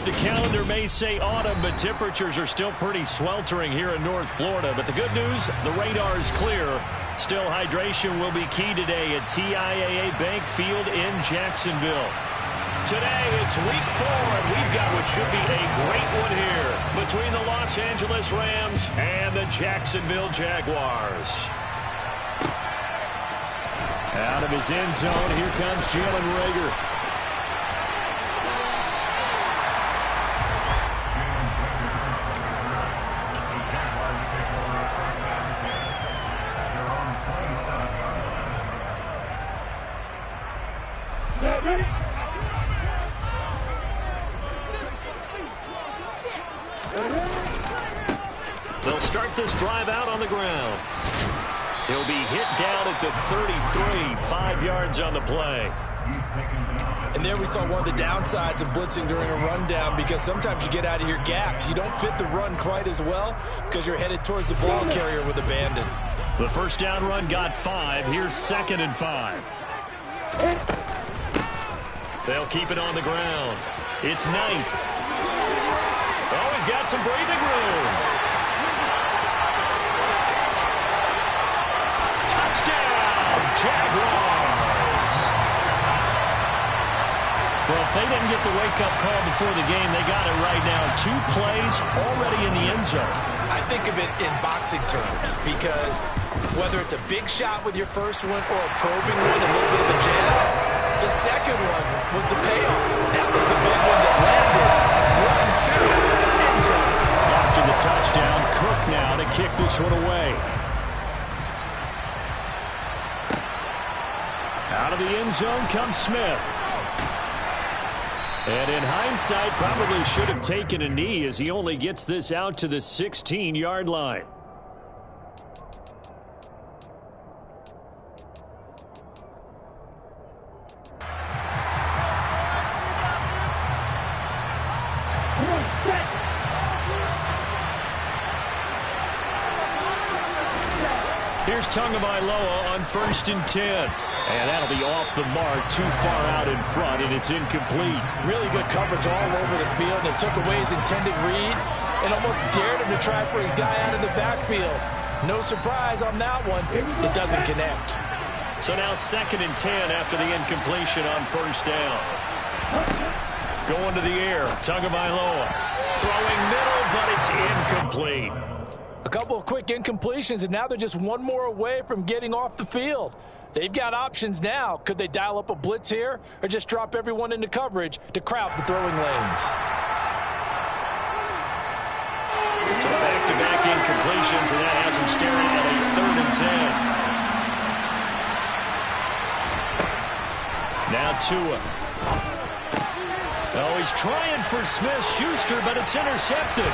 The calendar may say autumn, but temperatures are still pretty sweltering here in North Florida. But the good news, the radar is clear. Still, hydration will be key today at TIAA Bank Field in Jacksonville. Today, it's week 4, and we've got what should be a great one here between the Los Angeles Rams and the Jacksonville Jaguars. Out of his end zone, here comes Jalen Reagor. They'll start this drive out on the ground. He'll be hit down at the 33, 5 yards on the play. And there we saw one of the downsides of blitzing during a rundown, because sometimes you get out of your gaps. You don't fit the run quite as well because you're headed towards the ball carrier with abandon. The first down run got 5. Here's 2nd and 5. They'll keep it on the ground. It's Knight. Oh, he's got some breathing room. Touchdown, Jaguars. Well, if they didn't get the wake-up call before the game, they got it right now. 2 plays already in the end zone. I think of it in boxing terms, because whether it's a big shot with your first one or a probing one, a little bit of a jab, the second one was the payoff. That was the big one that landed. 1, 2, end zone. After the touchdown, Cook now to kick this one away. Out of the end zone comes Smith. And in hindsight, probably should have taken a knee, as he only gets this out to the 16-yard line. Here's Tagovailoa on 1st and 10. And that'll be off the mark, too far out in front, and it's incomplete. Really good coverage all over the field, and it took away his intended read and almost dared him to try for his guy out of the backfield. No surprise on that one. It doesn't connect. So now 2nd and 10 after the incompletion on 1st down. Going to the air, Tagovailoa. Throwing middle, but it's incomplete. A couple of quick incompletions, and now they're just one more away from getting off the field. They've got options now. Could they dial up a blitz here or just drop everyone into coverage to crowd the throwing lanes? So back-to-back incompletions, and that has them staring at a 3rd and 10. Now Tua. Oh, he's trying for Smith-Schuster, but it's intercepted.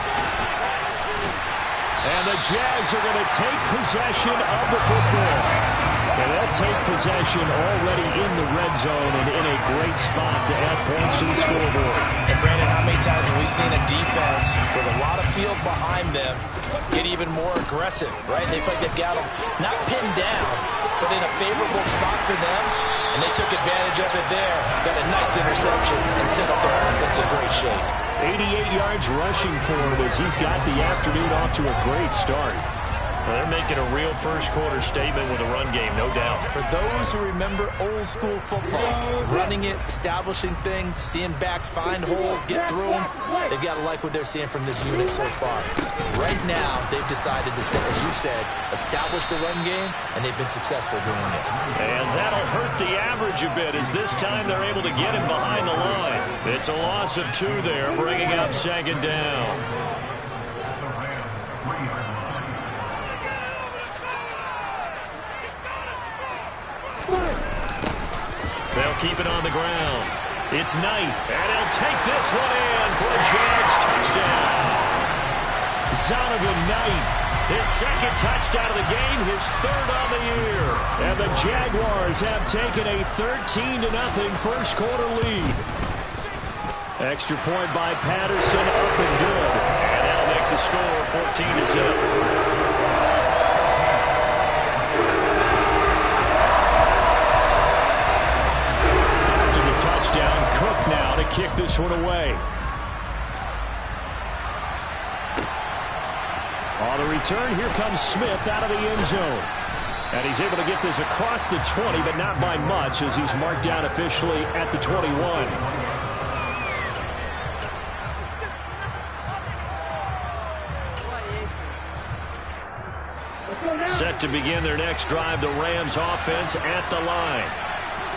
And the Jags are going to take possession of the football. And they'll take possession already in the red zone and in a great spot to add points to the scoreboard. And Brandon, how many times have we seen a defense with a lot of field behind them get even more aggressive, right? They feel like they've got them not pinned down, but in a favorable spot for them, and they took advantage of it there. Got a nice interception and set up their offense in great shape. 88 yards rushing for him as he's got the afternoon off to a great start. Well, they're making a real first-quarter statement with a run game, no doubt. For those who remember old-school football, running it, establishing things, seeing backs find holes, get through them, they've got to like what they're seeing from this unit so far. Right now, they've decided to, as you said, establish the run game, and they've been successful doing it. And that'll hurt the average a bit, as this time they're able to get him behind the line. It's a loss of 2 there, bringing up 2nd down. They'll keep it on the ground. It's Knight, and he'll take this one in for a Jags touchdown. Zonovan Knight, his 2nd touchdown of the game, his 3rd on the year. And the Jaguars have taken a 13-0 first-quarter lead. Extra point by Patterson, up and good. And that'll make the score 14-0. Touchdown, Cook now to kick this one away. On the return, here comes Smith out of the end zone. And he's able to get this across the 20, but not by much, as he's marked down officially at the 21. Set to begin their next drive, the Rams offense at the line.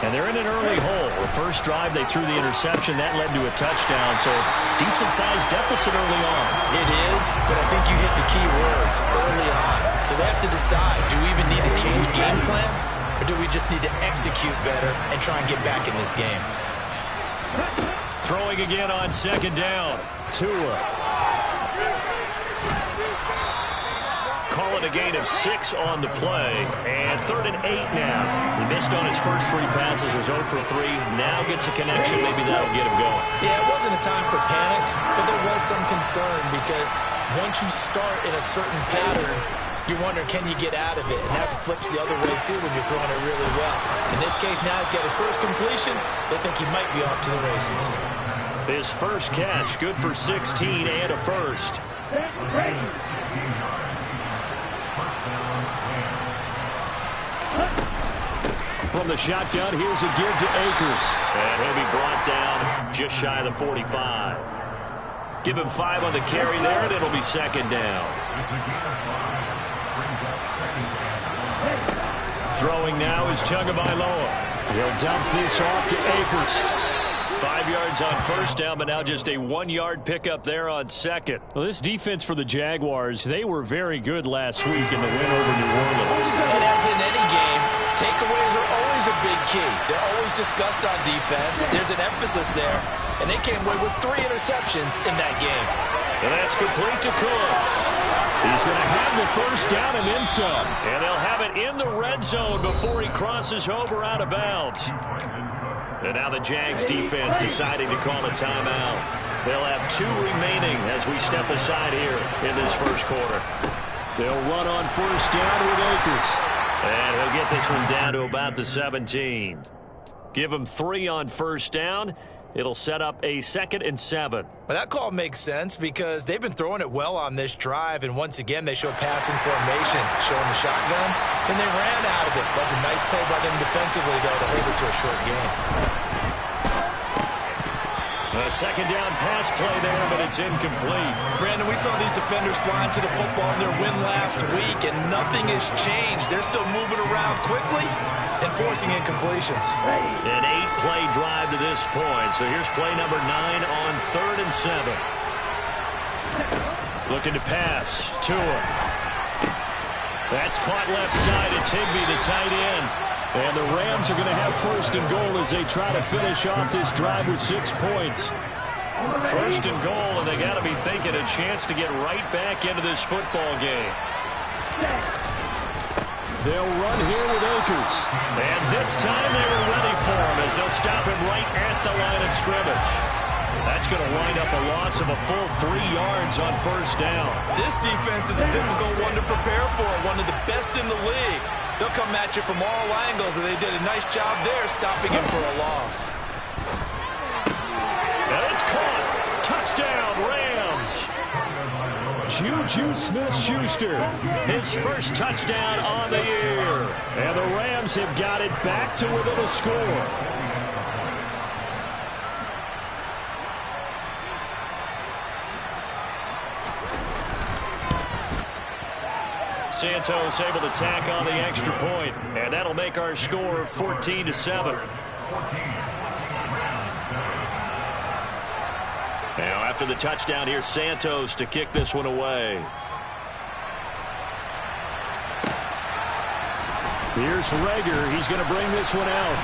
And they're in an early hole. The first drive, they threw the interception. That led to a touchdown, so decent-sized deficit early on. It is, but I think you hit the key words, early on. So they have to decide, do we even need to change game plan, or do we just need to execute better and try and get back in this game? Throwing again on second down. Tua. Call it a gain of 6 on the play, and 3rd and 8 now. He missed on his first 3 passes, was 0 for 3. Now gets a connection. Maybe that'll get him going. Yeah, it wasn't a time for panic, but there was some concern because once you start in a certain pattern, you wonder, can you get out of it? And that flips the other way, too, when you're throwing it really well. In this case, now he's got his first completion. They think he might be off to the races. His first catch, good for 16 and a first. From the shotgun, here's a give to Akers. And he'll be brought down just shy of the 45. Give him 5 on the carry there, and it'll be second down. Throwing now is Tagovailoa. He'll dump this off to Akers. 5 yards on first down, but now just a 1-yard pickup there on second. Well, this defense for the Jaguars, they were very good last week in the win over New Orleans. And as in any game, takeaways are always a big key. They're always discussed on defense. There's an emphasis there, and they came away with 3 interceptions in that game. And that's complete to Cooks. He's going to have the first down and then some. And they'll have it in the red zone before he crosses over out of bounds. And now the Jags defense deciding to call a timeout. They'll have 2 remaining as we step aside here in this first quarter. They'll run on first down with Akers. And he'll get this one down to about the 17. Give him 3 on first down. It'll set up a 2nd and 7. Well, that call makes sense because they've been throwing it well on this drive, and once again they show passing formation, showing the shotgun. Then they ran out of it. That's a nice play by them defensively, though, to hold it to a short game. A second down pass play there, but it's incomplete. Brandon, we saw these defenders flying to the football in their win last week, and nothing has changed. They're still moving around quickly and forcing incompletions. An 8-play drive to this point. So here's play number 9 on 3rd and 7. Looking to pass. Tua. That's caught left side. It's Higbee, the tight end. And the Rams are going to have 1st and goal as they try to finish off this drive with 6 points. 1st and goal, and they got to be thinking a chance to get right back into this football game. They'll run here with Akers. And this time they were ready for him as they'll stop him right at the line of scrimmage. That's going to wind up a loss of a full 3 yards on first down. This defense is a difficult one to prepare for, one of the best in the league. They'll come at you from all angles, and they did a nice job there stopping him for a loss. And it's caught. Touchdown, Rams. Juju Smith-Schuster, his first touchdown on the year. And the Rams have got it back to within a score. Santos able to tack on the extra point, and that'll make our score 14-7. Now, after the touchdown, here's Santos to kick this one away. Here's Rager. He's going to bring this one out.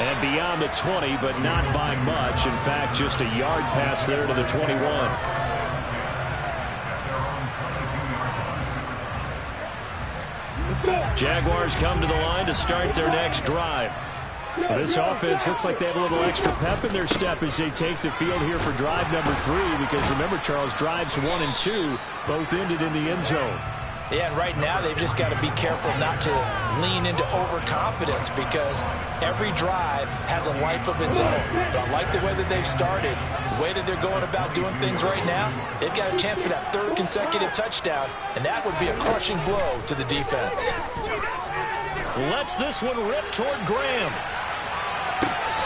And beyond the 20, but not by much. In fact, just a yard pass there to the 21. Jaguars come to the line to start their next drive. Well, this offense looks like they have a little extra pep in their step as they take the field here for drive number 3, because remember, Charles, drives 1 and 2 both ended in the end zone. Yeah, and right now they've just got to be careful not to lean into overconfidence because every drive has a life of its own. But I like the way that they've started, the way that they're going about doing things right now. They've got a chance for that third consecutive touchdown, and that would be a crushing blow to the defense. Lets this one rip toward Graham.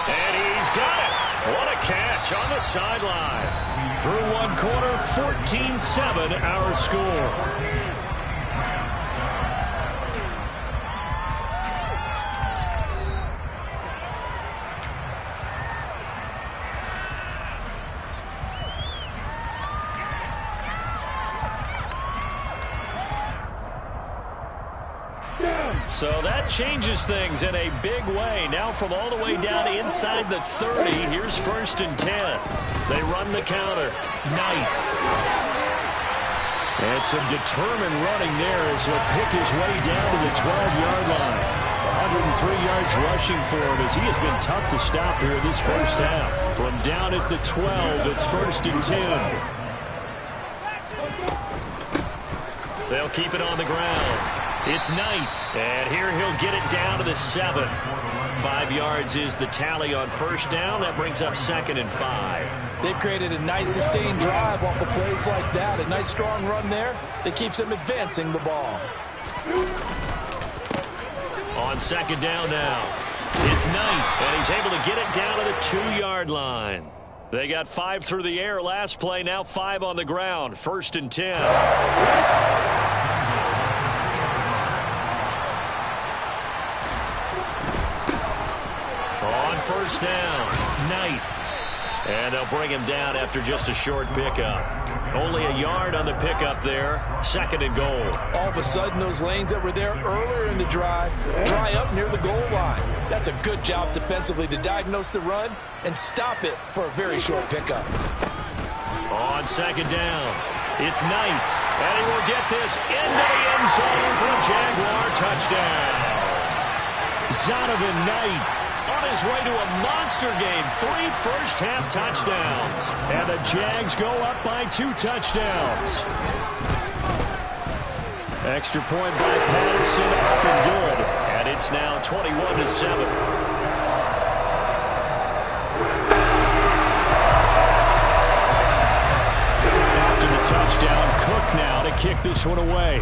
And he's got it. What a catch on the sideline. Through one quarter, 14-7 our score. So that changes things in a big way. Now from all the way down inside the 30, here's 1st and 10. They run the counter. Knight. And some determined running there as he'll pick his way down to the 12-yard line. 103 yards rushing for him as he has been tough to stop here in this first half. From down at the 12, it's 1st and 10. They'll keep it on the ground. It's Knight, and here he'll get it down to the 7. 5 yards is the tally on 1st down. That brings up 2nd and 5. They've created a nice sustained drive off of plays like that. A nice strong run there that keeps them advancing the ball. On 2nd down now, it's Knight, and he's able to get it down to the 2-yard line. They got 5 through the air last play, now 5 on the ground. 1st and 10. First down, Knight. And they'll bring him down after just a short pickup. Only a yard on the pickup there. 2nd and goal. All of a sudden, those lanes that were there earlier in the drive dry up near the goal line. That's a good job defensively to diagnose the run and stop it for a very short pickup. On 2nd down, it's Knight. And he will get this into the end zone for a Jaguar touchdown. Zonovan Knight on his way to a monster game. 3 first-half touchdowns. And the Jags go up by 2 touchdowns. Extra point by Patterson, up and good. And it's now 21-7. After the touchdown, Cook now to kick this one away.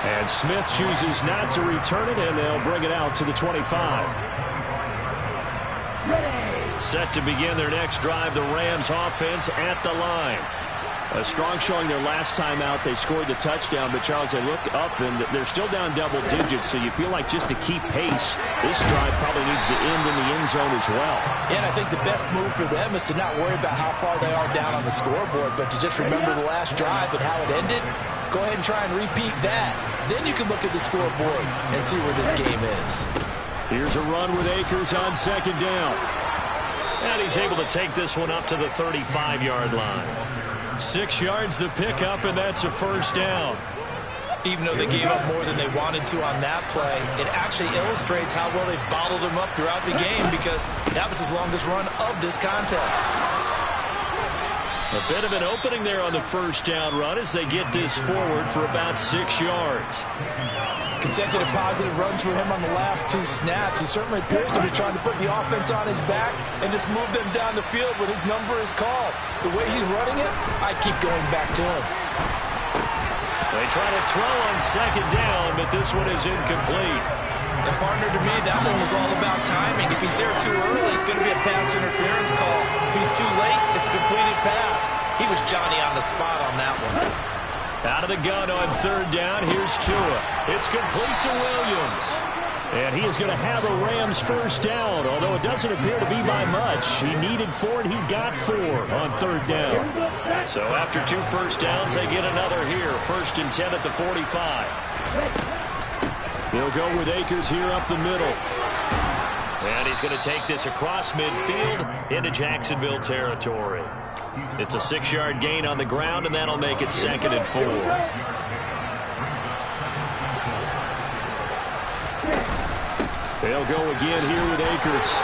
And Smith chooses not to return it, and they'll bring it out to the 25. Set to begin their next drive, the Rams offense at the line. A strong showing their last time out. They scored the touchdown, but, Charles, they looked up, and they're still down double digits, so you feel like just to keep pace, this drive probably needs to end in the end zone as well. Yeah, and I think the best move for them is to not worry about how far they are down on the scoreboard, but to just remember the last drive and how it ended. Go ahead and try and repeat that. Then you can look at the scoreboard and see where this game is. Here's a run with Akers on 2nd down. And he's able to take this one up to the 35-yard line. 6 yards the pickup, and that's a 1st down. Even though they gave up more than they wanted to on that play, it actually illustrates how well they bottled them up throughout the game because that was his longest run of this contest. A bit of an opening there on the 1st down run as they get this forward for about 6 yards. Consecutive positive runs for him on the last 2 snaps. He certainly appears to be trying to put the offense on his back and just move them down the field when his number is called. The way he's running it, I keep going back to him. They try to throw on 2nd down, but this one is incomplete. And partner, to me, that one was all about timing. If he's there too early, it's going to be a pass interference call. If he's too late, it's a completed pass. He was Johnny on the spot on that one. Out of the gun on 3rd down, here's Tua. It's complete to Williams. And he is going to have a Rams 1st down, although it doesn't appear to be by much. He needed 4, and he got 4 on 3rd down. So after 2 first downs, they get another here. 1st and 10 at the 45. They'll go with Akers here up the middle. And he's going to take this across midfield into Jacksonville territory. It's a 6-yard gain on the ground, and that'll make it 2nd and 4. They'll go again here with Akers.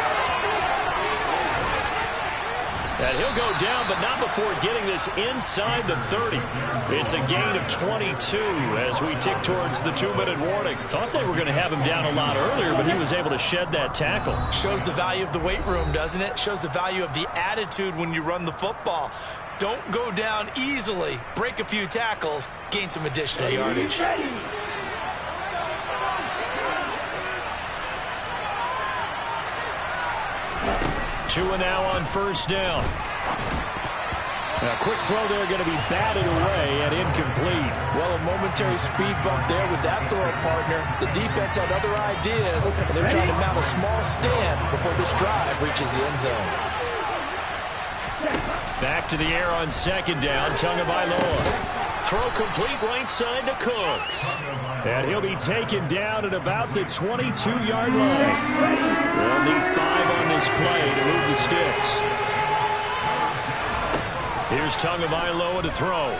And he'll go down, but not before getting this inside the 30. It's a gain of 22 as we tick towards the 2-minute warning. Thought they were going to have him down a lot earlier, but he was able to shed that tackle. Shows the value of the weight room, doesn't it? Shows the value of the attitude when you run the football. Don't go down easily. Break a few tackles, gain some additional yardage. Two and now on first down. A quick throw there going to be batted away and incomplete. Well, a momentary speed bump there with that throw partner. The defense had other ideas, and they're trying to mount a small stand before this drive reaches the end zone. Back to the air on second down. Tagovailoa. Throw complete right side to Cooks. And he'll be taken down at about the 22-yard line. They'll need 5 on this play to move the sticks. Here's Tagovailoa to throw.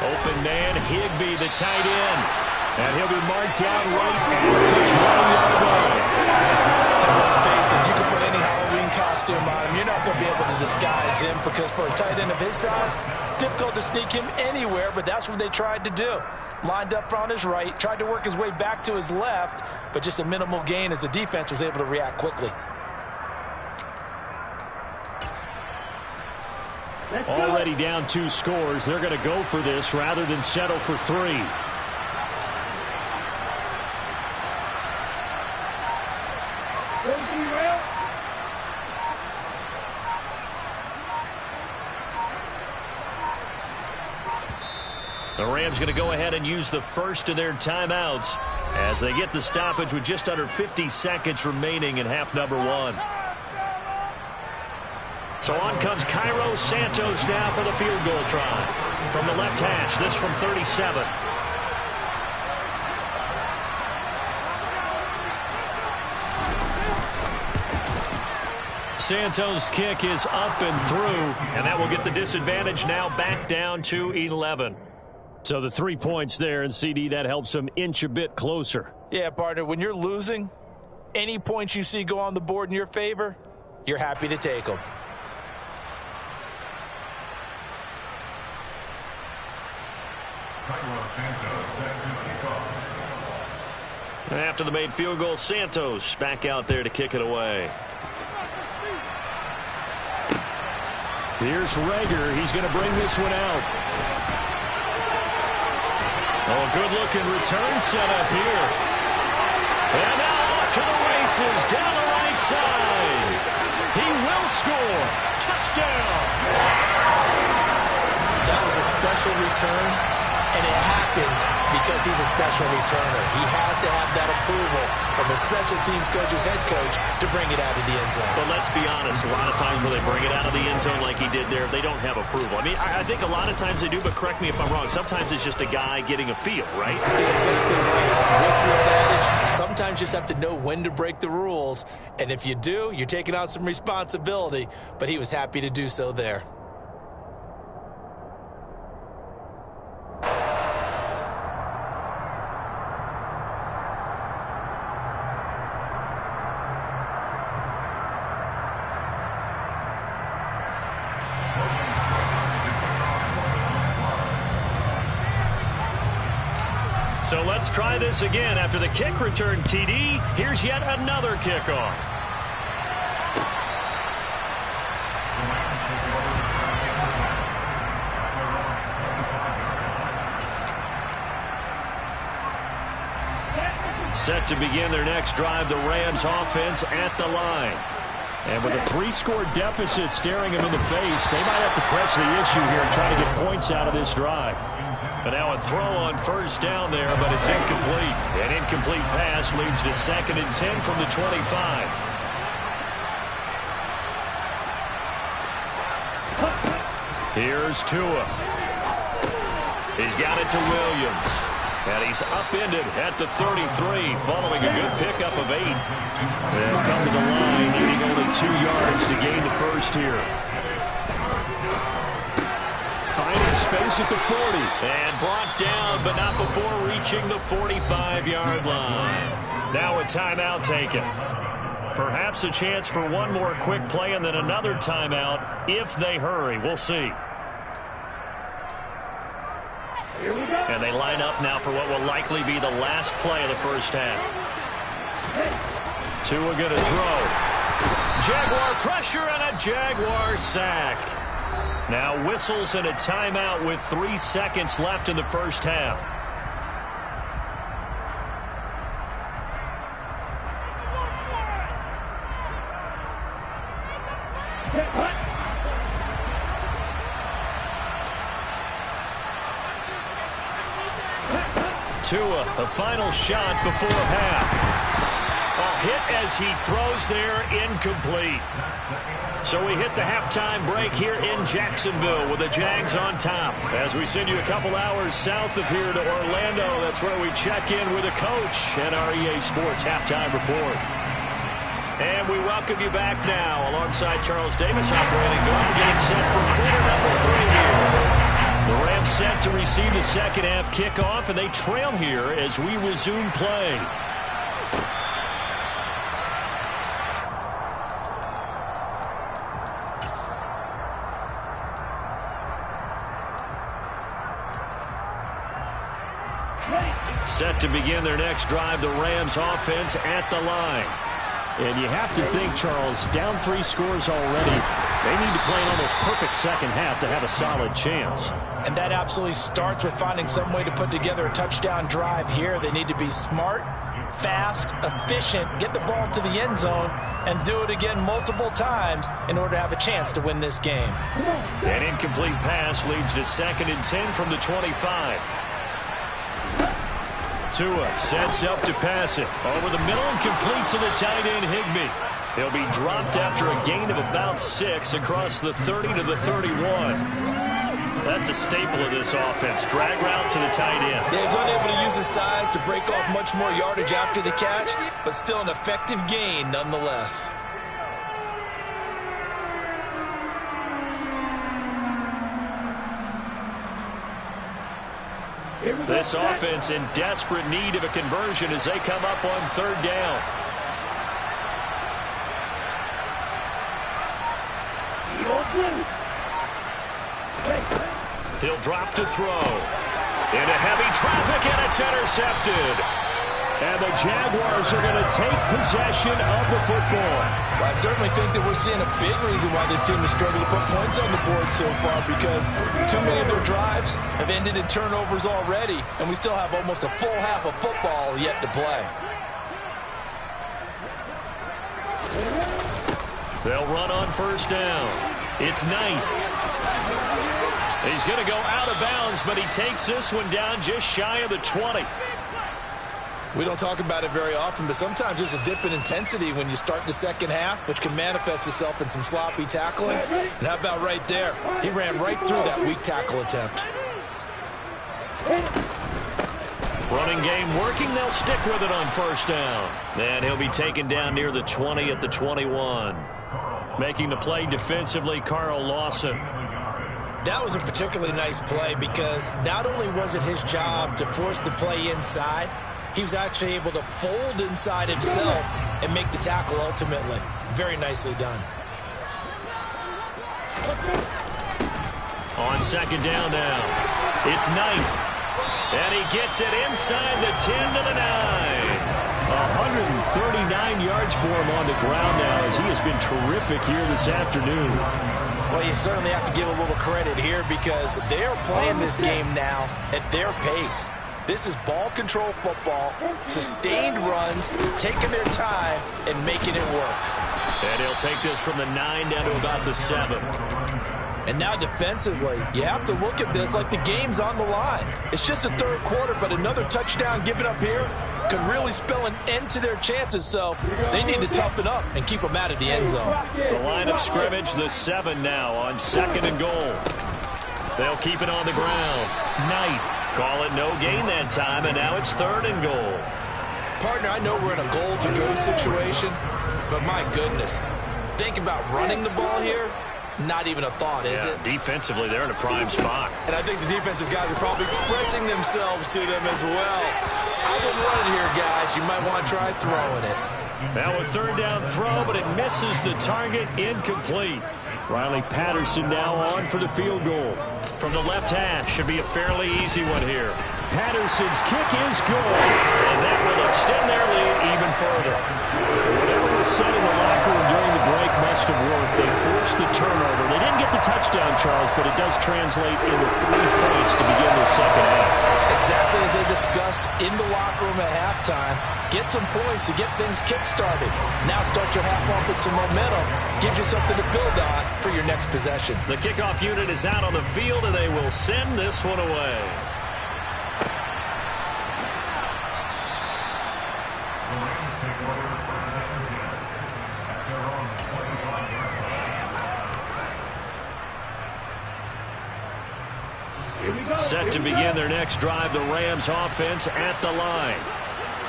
Open man, Higbee, the tight end. And he'll be marked down right at the 20-yard line. Let's face it, you can put any Halloween costume on him. You're not going to be able to disguise him because for a tight end of his size, difficult to sneak him anywhere, but that's what they tried to do. Lined up on his right, tried to work his way back to his left, but just a minimal gain as the defense was able to react quickly. Already down 2 scores. They're going to go for this rather than settle for 3. The Rams going to go ahead and use the first of their timeouts as they get the stoppage with just under 50 seconds remaining in half number 1. So on comes Cairo Santos now for the field goal try. From the left hash, this from 37. Santos' kick is up and through, and that will get the disadvantage now back down to 11. So the 3 points there, and CD, that helps them inch a bit closer. Yeah, partner, when you're losing, any points you see go on the board in your favor, you're happy to take them. After the made field goal, Santos back out there to kick it away. Here's Rager. He's going to bring this one out. Oh, good-looking return set up here. And now off to the races down the right side. He will score. Touchdown. That was a special return, and it happened because he's a special returner. He has to have that approval from his special teams coach's head coach to bring it out of the end zone. But let's be honest, a lot of times where they bring it out of the end zone like he did there, they don't have approval. I mean, I think a lot of times they do, but correct me if I'm wrong. Sometimes it's just a guy getting a feel, right? Exactly right. What's the advantage? Sometimes you just have to know when to break the rules, and if you do, you're taking on some responsibility, but he was happy to do so there. So let's try this again. After the kick return TD, here's yet another kickoff. Set to begin their next drive, the Rams offense at the line. And with a 3-score deficit staring them in the face, they might have to press the issue here and try to get points out of this drive. But now a throw on first down there, but it's incomplete. An incomplete pass leads to 2nd and 10 from the 25. Here's Tua. He's got it to Williams. And he's upended at the 33 following a good pickup of 8. They'll come to the line, needing only 2 yards to gain the first here. Finding space at the 40. And brought down, but not before reaching the 45-yard line. Now a timeout taken. Perhaps a chance for one more quick play and then another timeout if they hurry. We'll see. And they line up now for what will likely be the last play of the first half. Tua going to throw. Jaguar pressure and a Jaguar sack. Now whistles and a timeout with 3 seconds left in the first half. Tua, a final shot before half. A hit as he throws there, incomplete. So we hit the halftime break here in Jacksonville with the Jags on top. As we send you a couple hours south of here to Orlando, that's where we check in with the coach and our EA Sports halftime report. And we welcome you back now alongside Charles Davis operating gun, getting set for quarter number 3 here. The Rams set to receive the second half kickoff, and they trail here as we resume play. Set to begin their next drive, the Rams offense at the line. And you have to think, Charles, down 3 scores already. They need to play an almost perfect second half to have a solid chance. And that absolutely starts with finding some way to put together a touchdown drive here. They need to be smart, fast, efficient, get the ball to the end zone, and do it again multiple times in order to have a chance to win this game. An incomplete pass leads to 2nd and 10 from the 25. Tua sets up to pass it. Over the middle and complete to the tight end, Higbee. He'll be dropped after a gain of about 6 across the 30 to the 31. That's a staple of this offense. Drag route to the tight end. Yeah, he's unable to use his size to break off much more yardage after the catch, but still an effective gain nonetheless. This offense in desperate need of a conversion as they come up on 3rd down. He'll drop to throw. Into heavy traffic, and it's intercepted. And the Jaguars are going to take possession of the football. Well, I certainly think that we're seeing a big reason why this team has struggled to put points on the board so far, because too many of their drives have ended in turnovers already, and we still have almost a full half of football yet to play. They'll run on 1st down. It's Knight. He's going to go out of bounds, but he takes this one down just shy of the 20. We don't talk about it very often, but sometimes there's a dip in intensity when you start the second half, which can manifest itself in some sloppy tackling. And how about right there? He ran right through that weak tackle attempt. Running game working. They'll stick with it on 1st down. And he'll be taken down near the 20 at the 21. Making the play defensively, Carl Lawson. That was a particularly nice play because not only was it his job to force the play inside, he was actually able to fold inside himself and make the tackle ultimately. Very nicely done. On 2nd down now, it's Knight. And he gets it inside the 10 to the 9. 139 yards for him on the ground now as he has been terrific here this afternoon. Well, you certainly have to give a little credit here because they are playing this game now at their pace. This is ball control football, sustained runs, taking their time and making it work. And he'll take this from the 9 down to about the 7. And now defensively, you have to look at this like the game's on the line. It's just the 3rd quarter, but another touchdown given up here could really spell an end to their chances. So they need to toughen up and keep them out of the end zone. The line of scrimmage, the 7 now on 2nd and goal. They'll keep it on the ground. Knight. Call it no gain that time, and now it's 3rd and goal. Partner, I know we're in a goal-to-go situation, but my goodness, think about running the ball here. Not even a thought, is it? Defensively, they're in a prime spot. And I think the defensive guys are probably expressing themselves to them as well. I wouldn't run it here, guys. You might want to try throwing it. Now a third down throw, but it misses the target, incomplete. Riley Patterson now on for the field goal. From the left hash, should be a fairly easy one here. Patterson's kick is good, and that will extend their lead even further. Whatever was said in the locker room during the break must have worked. They forced the turnover. They didn't get the touchdown, Charles, but it does translate into 3 points to begin the second half. Exactly as they discussed in the locker room at halftime. Get some points to get things kick-started. Now start your half off with some momentum. Gives you something to build on for your next possession. The kickoff unit is out on the field, and they will send this one away. Set to begin their next drive, the Rams offense at the line.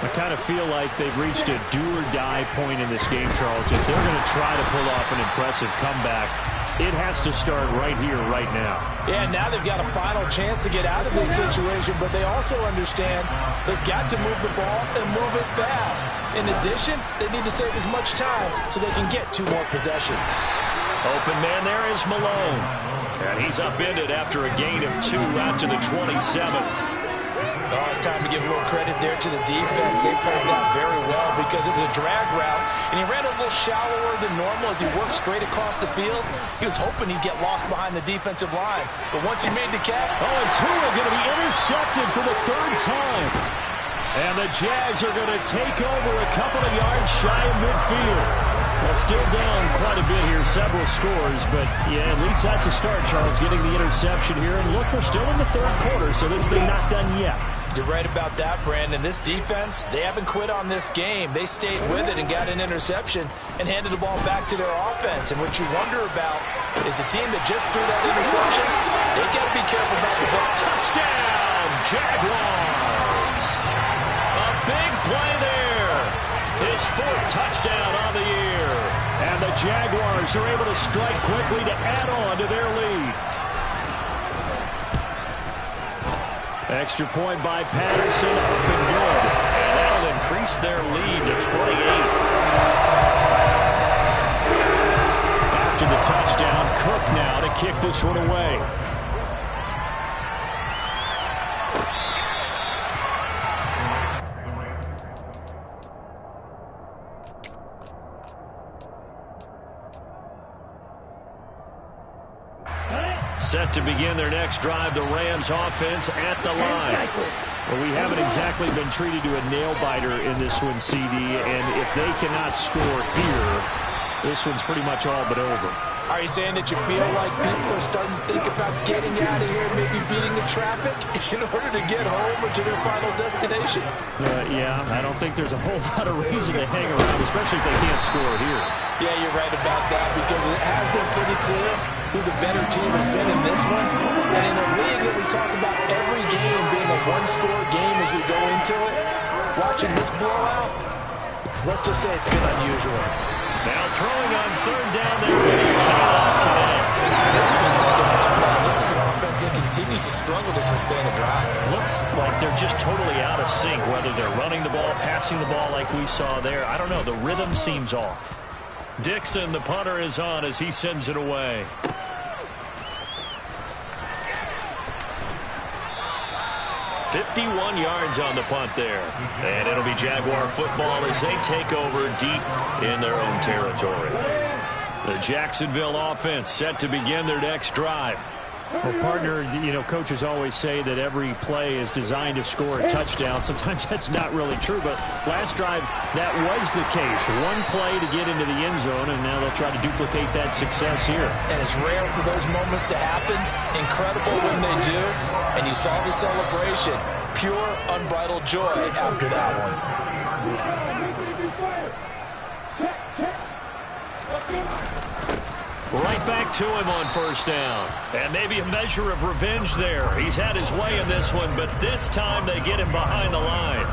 I kind of feel like they've reached a do-or-die point in this game, Charles. If they're going to try to pull off an impressive comeback, it has to start right here, right now. Yeah, now they've got a final chance to get out of this situation, but they also understand they've got to move the ball and move it fast. In addition, they need to save as much time so they can get 2 more possessions. Open man there is Malone. And he's upended after a gain of 2 out to the 27. Oh, it's time to give a little credit there to the defense. They played that very well because it was a drag route, and he ran a little shallower than normal as he worked straight across the field. He was hoping he'd get lost behind the defensive line, but once he made the catch... Oh, and 2 are going to be intercepted for the 3rd time. And the Jags are going to take over a couple of yards shy of midfield. Well, still down quite a bit here, several scores, but yeah, at least that's a start, Charles, getting the interception here. And look, we're still in the 3rd quarter, so this thing not done yet. You're right about that, Brandon. This defense, they haven't quit on this game. They stayed with it and got an interception and handed the ball back to their offense. And what you wonder about is the team that just threw that interception, they got to be careful about the ball. Touchdown, Jaguars! A big play there. His 4th touchdown on the year. And the Jaguars are able to strike quickly to add on to their lead. Extra point by Patterson, up and good. And that'll increase their lead to 28. After the touchdown, Cook now to kick this one away. Set to begin their next drive, the Rams offense at the line. Well, we haven't exactly been treated to a nail-biter in this one, CD, and if they cannot score here, this one's pretty much all but over. Are you saying that you feel like people are starting to think about getting out of here and maybe beating the traffic in order to get home or to their final destination? Yeah, I don't think there's a whole lot of reason to hang around, especially if they can't score here. Yeah, you're right about that because it has been pretty clear who the better team has been in this one. And in a league that we talk about every game being a 1-score game as we go into it, watching this blowout, let's just say it's been unusual. Now throwing on 3rd down there, he cannot connect. This is an offense that continues to struggle to sustain a drive. Looks like they're just totally out of sync, whether they're running the ball, passing the ball like we saw there. I don't know. The rhythm seems off. Dixon, the punter, is on as he sends it away. 51 yards on the punt there. And it'll be Jaguar football as they take over deep in their own territory. The Jacksonville offense set to begin their next drive. Well, partner, coaches always say that every play is designed to score a touchdown. Sometimes that's not really true, but last drive, that was the case. One play to get into the end zone, and now they'll try to duplicate that success here. And it's rare for those moments to happen. Incredible when they do. And you saw the celebration. Pure, unbridled joy after that one. Right back to him on 1st down. And maybe a measure of revenge there. He's had his way in this one, but this time they get him behind the line.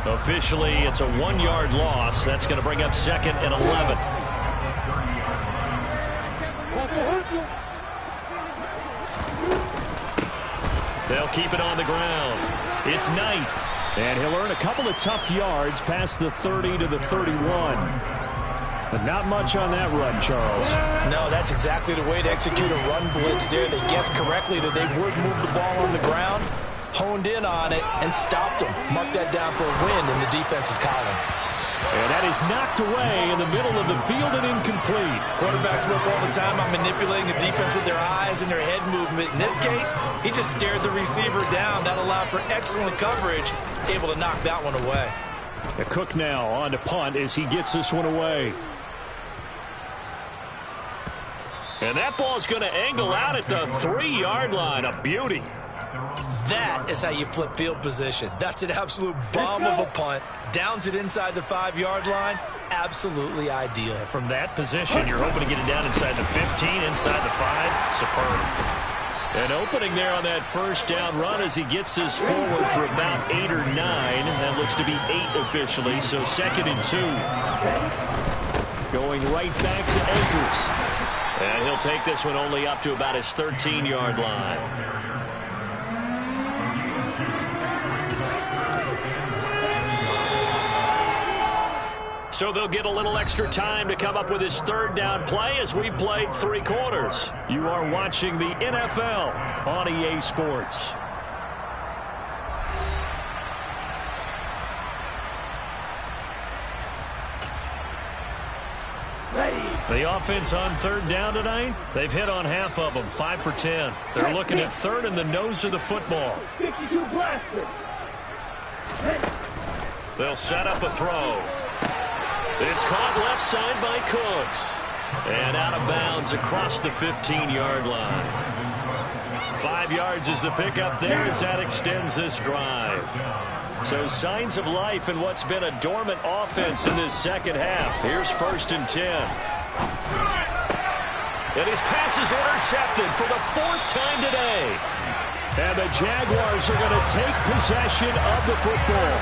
Officially, it's a 1-yard loss. That's going to bring up 2nd and 11. They'll keep it on the ground. It's Knight. And he'll earn a couple of tough yards past the 30 to the 31. But not much on that run, Charles. No, that's exactly the way to execute a run blitz there. They guessed correctly that they would move the ball on the ground, honed in on it, and stopped them. Mark that down for a win in the defense's column. And that is knocked away in the middle of the field and incomplete. Quarterbacks work all the time on manipulating the defense with their eyes and their head movement. In this case, he just stared the receiver down. That allowed for excellent coverage, able to knock that one away. Cook now on to punt as he gets this one away. And that ball's going to angle out at the 3-yard line. A beauty. That is how you flip field position. That's an absolute bomb of a punt. Downs it inside the 5-yard line. Absolutely ideal. From that position, you're hoping to get it down inside the 15, inside the 5. Superb. An opening there on that first down run as he gets this forward for about 8 or 9. That looks to be 8 officially, so 2nd and 2. Going right back to Akers. And he'll take this one only up to about his 13-yard line. So they'll get a little extra time to come up with his 3rd down play as we've played 3 quarters. You are watching the NFL on EA Sports. The offense on 3rd down tonight, they've hit on half of them, 5 for 10. They're looking at 3rd and the nose of the football. They'll set up a throw. It's caught left side by Cooks. And out of bounds across the 15-yard line. 5 yards is the pickup there as that extends this drive. So signs of life in what's been a dormant offense in this second half. Here's 1st and 10. And his pass is intercepted for the 4th time today. And the Jaguars are going to take possession of the football.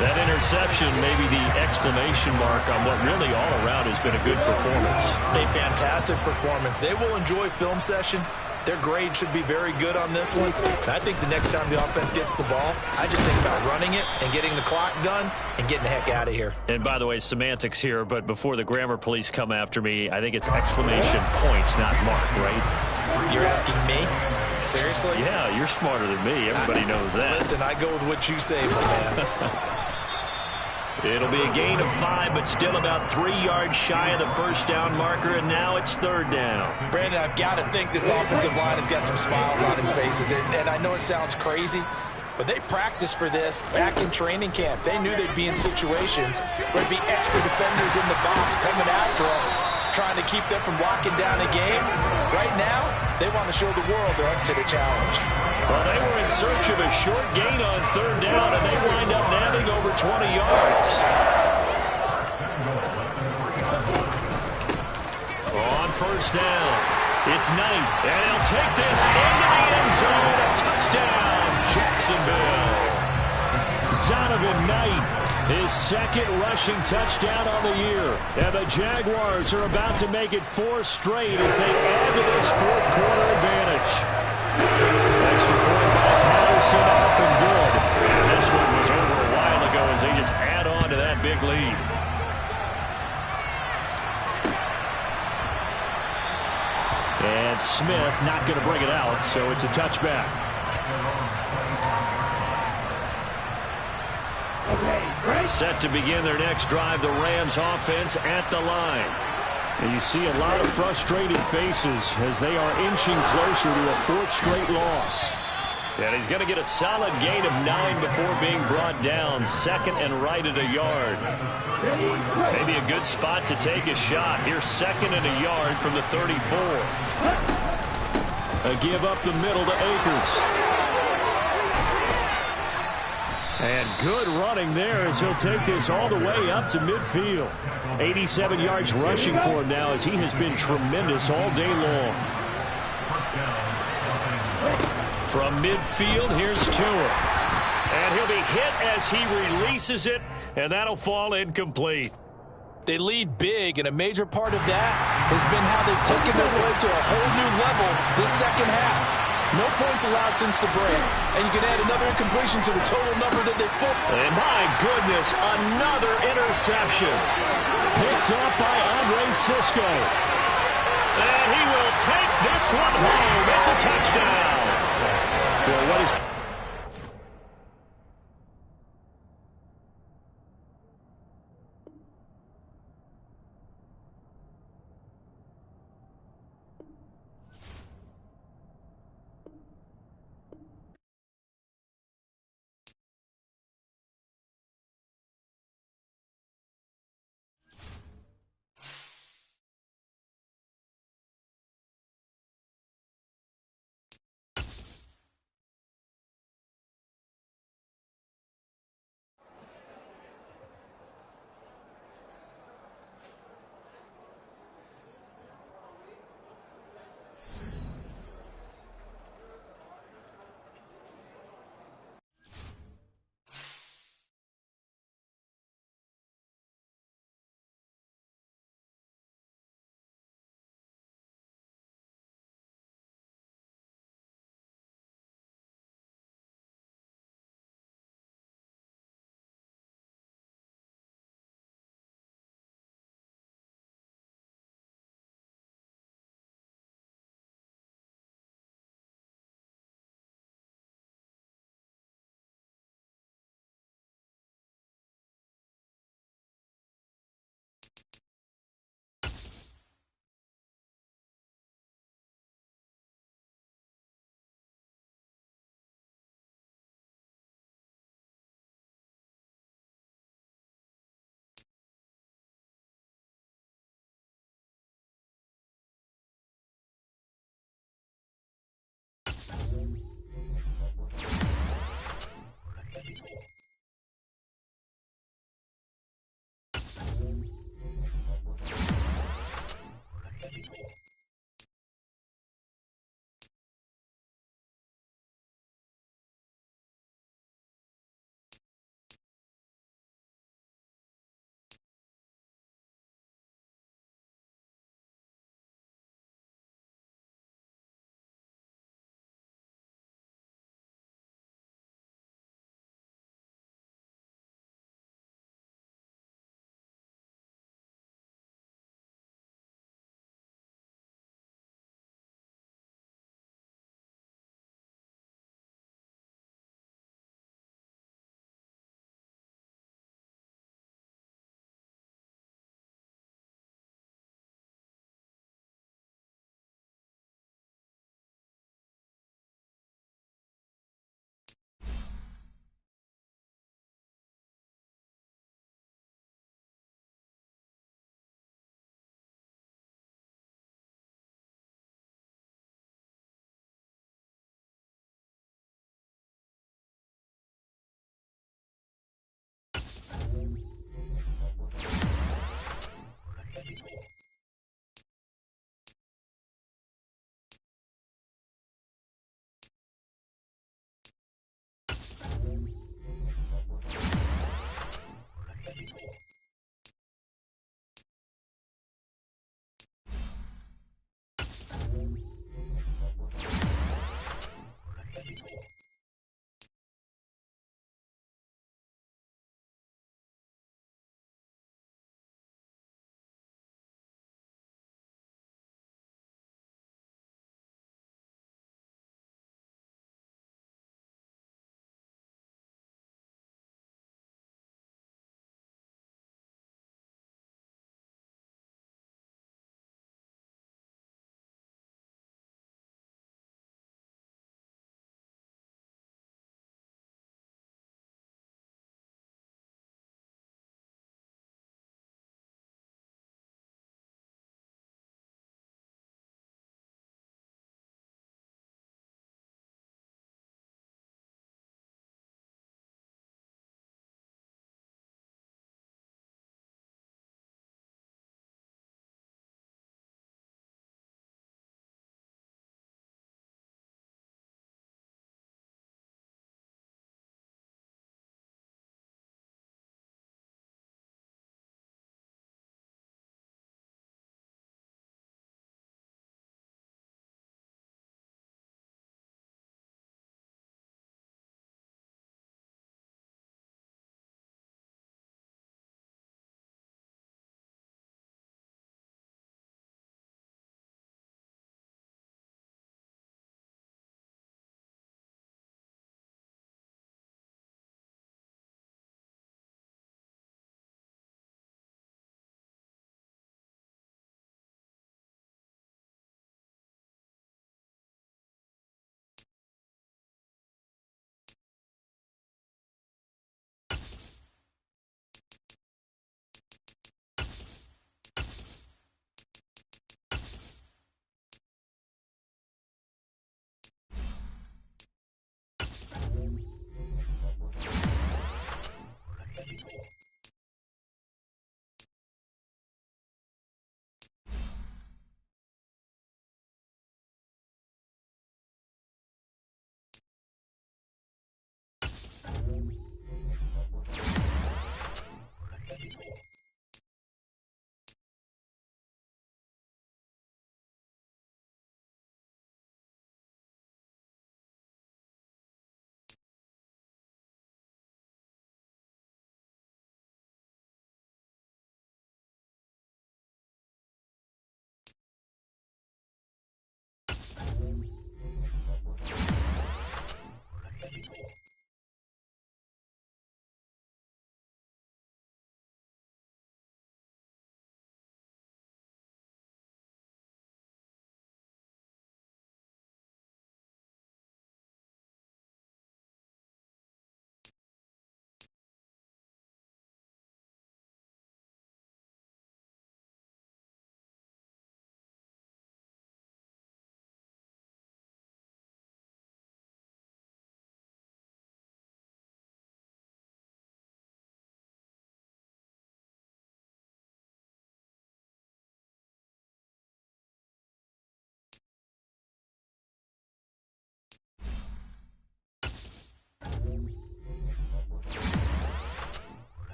That interception may be the exclamation mark on what really all around has been a good performance. A fantastic performance. They will enjoy film session. Their grade should be very good on this one. I think the next time the offense gets the ball, I just think about running it and getting the clock done and getting the heck out of here. And by the way, semantics here, but before the grammar police come after me, I think it's exclamation points, not mark, right? You're asking me? Seriously? Yeah, you're smarter than me. Everybody knows that. Listen, I go with what you say, my man. It'll be a gain of 5, but still about 3 yards shy of the 1st down marker, and now it's 3rd down. Brandon, I've got to think this offensive line has got some smiles on its faces, and I know it sounds crazy, but they practiced for this back in training camp. They knew they'd be in situations where there'd be extra defenders in the box coming after them, trying to keep them from locking down a game. Right now, they want to show the world they're up to the challenge. Well, they were in search of a short gain on 3rd down, and they wind up nabbing over 20 yards. On 1st down, it's Knight, and he'll take this into the end zone. A touchdown, Jacksonville. Zonovan Knight, his 2nd rushing touchdown on the year. And the Jaguars are about to make it 4 straight as they add to this 4th quarter advantage. Extra point by Patterson, up and good. And this one was over a while ago as they just add on to that big lead. And Smith not going to bring it out, so it's a touchback. Set to begin their next drive, the Rams offense at the line. And you see a lot of frustrated faces as they are inching closer to a 4th straight loss. And he's going to get a solid gain of 9 before being brought down. 2nd and right at a yard. Maybe a good spot to take a shot. Here's 2nd and a yard from the 34. A give up the middle to Akers. And good running there as he'll take this all the way up to midfield. 87 yards rushing for him now as he has been tremendous all day long. From midfield, here's Tua. And he'll be hit as he releases it, and that'll fall incomplete. They lead big, and a major part of that has been how they've taken their play to a whole new level this second half. No points allowed since the break, and you can add another incompletion to the total number that they fit. And my goodness, another interception. Picked up by Andre Cisco. And he will take this one home. It's a touchdown. Well, what is...